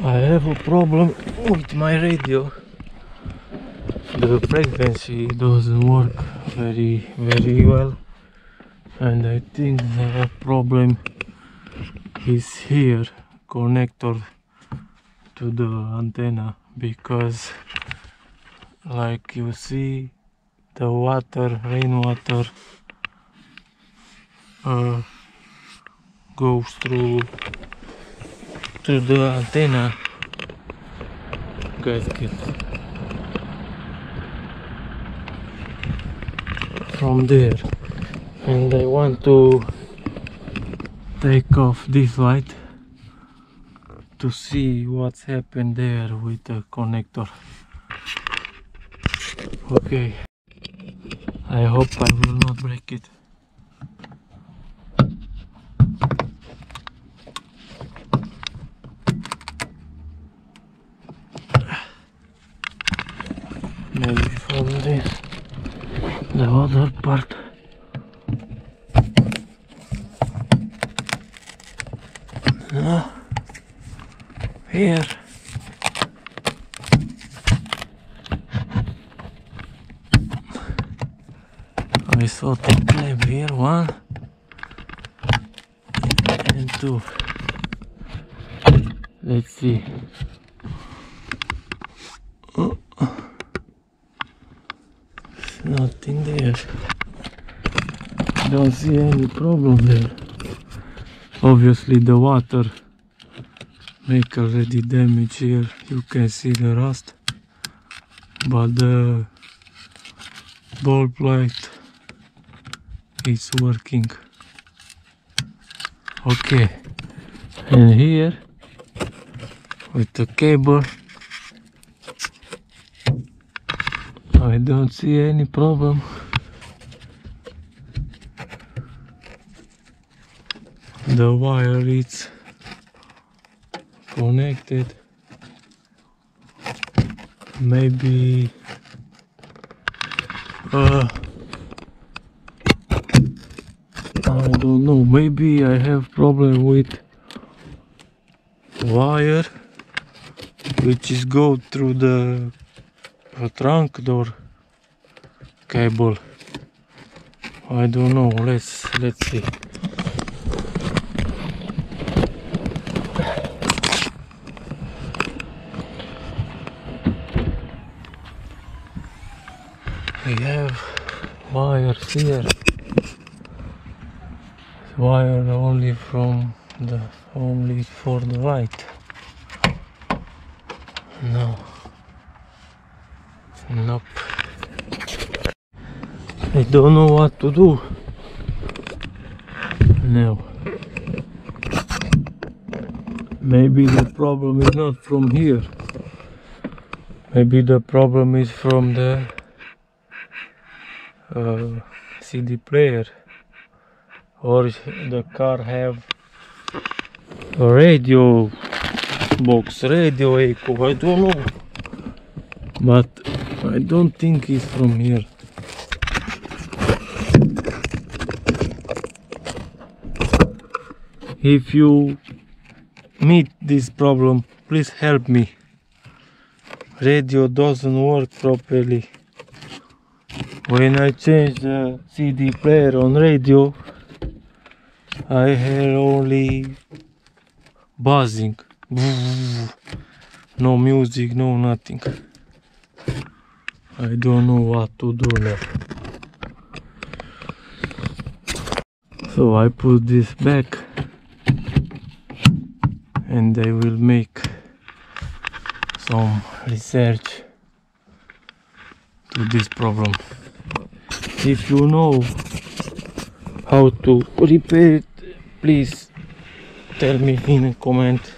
I have a problem with my radio. The frequency doesn't work very well, and I think the problem is here, connector to the antenna, because like you see, the water, rainwater goes through to the antenna gasket from there, and I want to take off this light to see what's happened there with the connector. Okay, I hope I will not break it. Maybe from this, the other part. Here. I saw the clamp here, 1 and 2. Let's see. Nothing there. Don't see any problem there. Obviously the water make already damage here. You can see the rust, but the bulb light is working. Okay, and here with the cable I don't see any problem. The wire is connected. Maybe I don't know, maybe I have problem with wire which is go through the trunk door cable. I don't know, let's see. We have wires here. Wire only for the light. No. Nope. I don't know what to do now. Maybe the problem is not from here. Maybe the problem is from the CD player, or the car have a radio box, radio echo, I don't know, but I don't think it's from here. If you meet this problem, please help me. Radio doesn't work properly. When I change the CD player on radio, I hear only buzzing. No music, no nothing. I don't know what to do now. So I put this back and I will make some research to this problem. If you know how to repair it, please tell me in a comment.